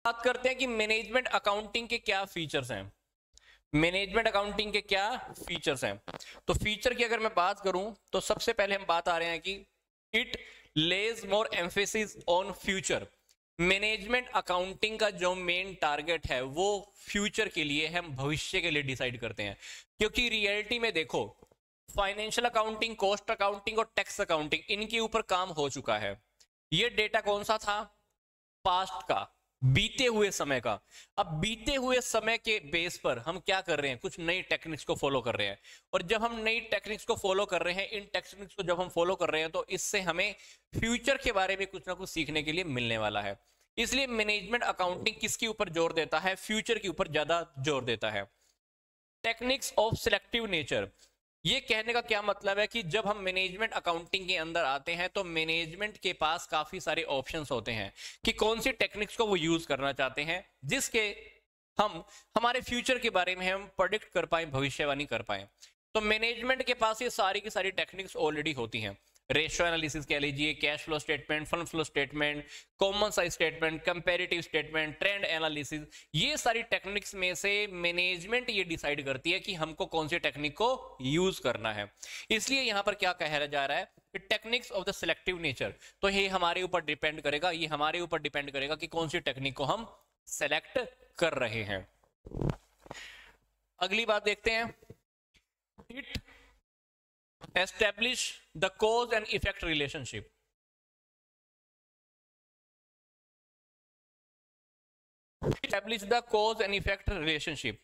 बात करते हैं कि मैनेजमेंट अकाउंटिंग के क्या फीचर्स हैं। मैनेजमेंट अकाउंटिंग के क्या फीचर्स हैं, तो फीचर की अगर मैं बात करूं तो सबसे पहले हम बात आ रहे हैं कि it Lay's more emphasis on future. Management accounting का जो मेन टारगेट है वो फ्यूचर के लिए है, हम भविष्य के लिए डिसाइड करते हैं। क्योंकि रियलिटी में देखो, फाइनेंशियल अकाउंटिंग, कॉस्ट अकाउंटिंग और टैक्स अकाउंटिंग, इनके ऊपर काम हो चुका है। ये डेटा कौन सा था? पास्ट का, बीते हुए समय का। अब बीते हुए समय के बेस पर हम क्या कर रहे हैं, कुछ नई टेक्निक्स को फॉलो कर रहे हैं। और जब हम नई टेक्निक्स को फॉलो कर रहे हैं, इन टेक्निक्स को जब हम फॉलो कर रहे हैं, तो इससे हमें फ्यूचर के बारे में कुछ ना कुछ सीखने के लिए मिलने वाला है। इसलिए मैनेजमेंट अकाउंटिंग किसके ऊपर जोर देता है? फ्यूचर के ऊपर ज्यादा जोर देता है। टेक्निक्स ऑफ सिलेक्टिव नेचर, ये कहने का क्या मतलब है कि जब हम मैनेजमेंट अकाउंटिंग के अंदर आते हैं तो मैनेजमेंट के पास काफी सारे ऑप्शंस होते हैं कि कौन सी टेक्निक्स को वो यूज करना चाहते हैं, जिसके हम हमारे फ्यूचर के बारे में हम प्रेडिक्ट कर पाए, भविष्यवाणी कर पाए। तो मैनेजमेंट के पास ये सारी की सारी टेक्निक्स ऑलरेडी होती हैं। रेशियो एनालिसिस कह लीजिए, cash flow statement, fund flow statement, common size statement, comparative statement, trend analysis, ये सारी टेक्निक्स में से मैनेजमेंट ये डिसाइड करती है कि हमको कौन सी टेक्निक को यूज करना है। इसलिए यहां पर क्या कहा जा रहा है कि techniques of the selective nature, तो ये हमारे ऊपर डिपेंड करेगा, ये हमारे ऊपर डिपेंड करेगा कि कौन सी टेक्निक को हम सेलेक्ट कर रहे हैं। अगली बात देखते हैं, it establish the cause and effect relationship। establish the cause and effect relationship,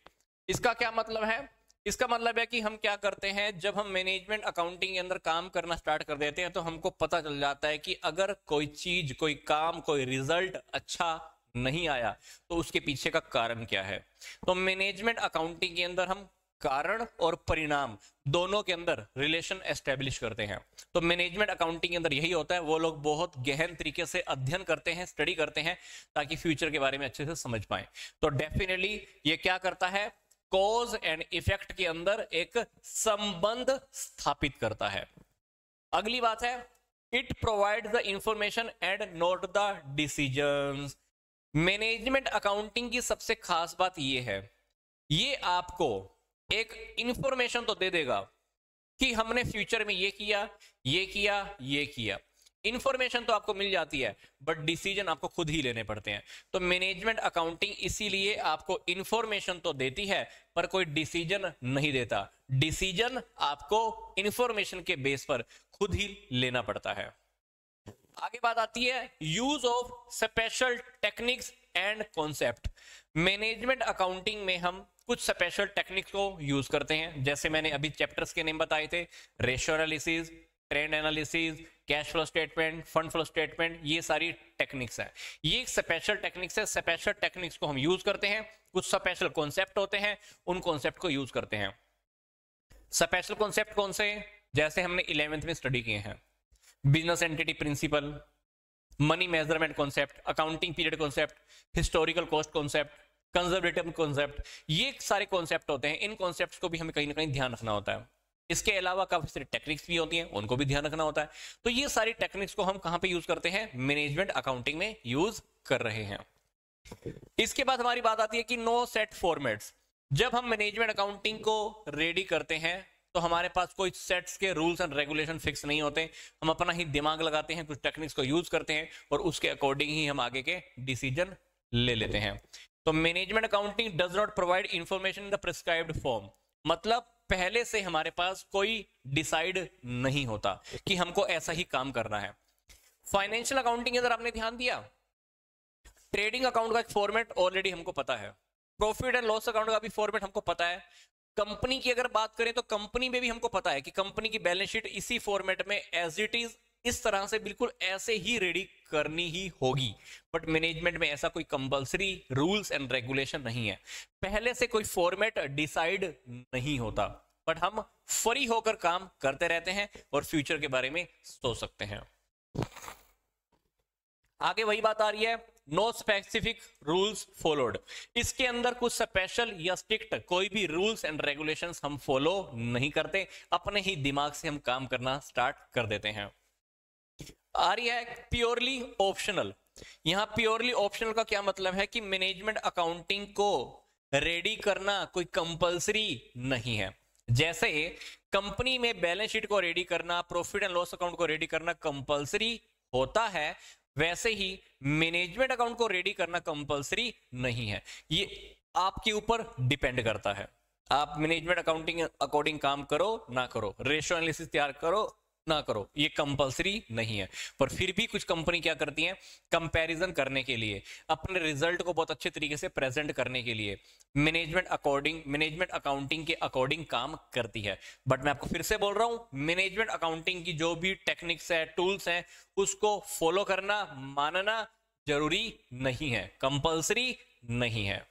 इसका क्या मतलब है? इसका मतलब है कि हम क्या करते हैं, जब हम मैनेजमेंट अकाउंटिंग के अंदर काम करना स्टार्ट कर देते हैं तो हमको पता चल जाता है कि अगर कोई चीज, कोई काम, कोई रिजल्ट अच्छा नहीं आया तो उसके पीछे का कारण क्या है। तो मैनेजमेंट अकाउंटिंग के अंदर हम कारण और परिणाम दोनों के अंदर रिलेशन एस्टेब्लिश करते हैं। तो मैनेजमेंट अकाउंटिंग के अंदर यही होता है, वो लोग बहुत गहन तरीके से अध्ययन करते हैं, स्टडी करते हैं, ताकि फ्यूचर के बारे में अच्छे से समझ पाएं। तो डेफिनेटली ये क्या करता है, कॉज एंड इफेक्ट के अंदर एक संबंध स्थापित करता है। अगली बात है, it provide the information and note the decisions. Management accounting की सबसे खास बात यह है, ये आपको एक इंफॉर्मेशन तो दे देगा कि हमने फ्यूचर में ये किया, ये किया, ये किया। इंफॉर्मेशन तो आपको मिल जाती है, बट डिसीजन आपको खुद ही लेने पड़ते हैं। तो मैनेजमेंट अकाउंटिंग इसीलिए आपको इंफॉर्मेशन तो देती है पर कोई डिसीजन नहीं देता। डिसीजन आपको इंफॉर्मेशन के बेस पर खुद ही लेना पड़ता है। आगे बात आती है, use of special techniques and concept. Management accounting में हम कुछ स्पेशल टेक्निक्स को यूज करते हैं, जैसे मैंने अभी चैप्टर्स के नेम बताए थे, ratio analysis, trend analysis, cash flow statement, fund flow statement, ये सारी टेक्निक्स है। ये स्पेशल टेक्निक्स है, स्पेशल टेक्निक्स को हम यूज करते हैं। कुछ स्पेशल कॉन्सेप्ट होते हैं, उन कॉन्सेप्ट को यूज करते हैं। स्पेशल कॉन्सेप्ट कौन से? जैसे हमने 11th में स्टडी किए हैं, business entity principle, money measurement concept, accounting period concept, historical cost concept, conservative concept, ये सारे कॉन्सेप्ट होते हैं। इन कॉन्सेप्ट्स को भी हमें कहीं ना कहीं ध्यान रखना होता है। इसके अलावा काफी सारी टेक्निक्स भी होती हैं, उनको भी ध्यान रखना होता है। तो ये सारी टेक्निक्स को हम कहां पे यूज करते हैं? मैनेजमेंट अकाउंटिंग में यूज कर रहे हैं। इसके बाद हमारी बात आती है कि नो सेट फॉर्मेट्स। जब हम मैनेजमेंट अकाउंटिंग को रेडी करते हैं तो हमारे पास कोई सेट्स के रूल्स एंड रेगुलेशन फिक्स नहीं होते। हम अपना ही दिमाग लगाते हैं, कुछ टेक्निक्स को यूज करते हैं और उसके अकॉर्डिंग ही हम आगे के डिसीजन ले लेते हैं। तो management accounting does not provide information in the prescribed form, मतलब पहले से हमारे पास कोई डिसाइड नहीं होता कि हमको ऐसा ही काम करना है। फाइनेंशियल अकाउंटिंग के अंदर आपने ध्यान दिया, ट्रेडिंग अकाउंट का एक फॉर्मेट ऑलरेडी हमको पता है, प्रॉफिट एंड लॉस अकाउंट का भी फॉर्मेट हमको पता है। कंपनी की अगर बात करें तो कंपनी में भी हमको पता है कि कंपनी की बैलेंस शीट इसी फॉर्मेट में एज इट इज, इस तरह से बिल्कुल ऐसे ही रेडी करनी ही होगी। बट मैनेजमेंट में ऐसा कोई कंपलसरी रूल्स एंड रेगुलेशन नहीं है, पहले से कोई फॉर्मेट डिसाइड नहीं होता, बट हम फ्री होकर काम करते रहते हैं और फ्यूचर के बारे में सोच सकते हैं। आगे वही बात आ रही है, नो स्पेसिफिक रूल्स फॉलोड। इसके अंदर कुछ स्पेशल या स्ट्रिक्ट कोई भी रूल्स एंड रेगुलेशंस हम फॉलो नहीं करते, अपने ही दिमाग से हम काम करना स्टार्ट कर देते हैं। आ रही है प्योरली ऑप्शनल। यहाँ प्योरली ऑप्शनल का क्या मतलब है कि मैनेजमेंट अकाउंटिंग को रेडी करना कोई कंपलसरी नहीं है। जैसे कंपनी में बैलेंस शीट को रेडी करना, प्रॉफिट एंड लॉस अकाउंट को रेडी करना कंपलसरी होता है, वैसे ही मैनेजमेंट अकाउंट को रेडी करना कंपलसरी नहीं है। ये आपके ऊपर डिपेंड करता है, आप मैनेजमेंट अकाउंटिंग अकॉर्डिंग काम करो ना करो, रेशियो एनालिसिस तैयार करो ना करो, ये कंपलसरी नहीं है। पर फिर भी कुछ कंपनी क्या करती हैं, कंपैरिजन करने के लिए, अपने रिजल्ट को बहुत अच्छे तरीके से प्रेजेंट करने के लिए मैनेजमेंट अकाउंटिंग के अकॉर्डिंग काम करती है। बट मैं आपको फिर से बोल रहा हूं, मैनेजमेंट अकाउंटिंग की जो भी टेक्निक्स है, टूल्स हैं, उसको फॉलो करना, मानना जरूरी नहीं है, कंपलसरी नहीं है।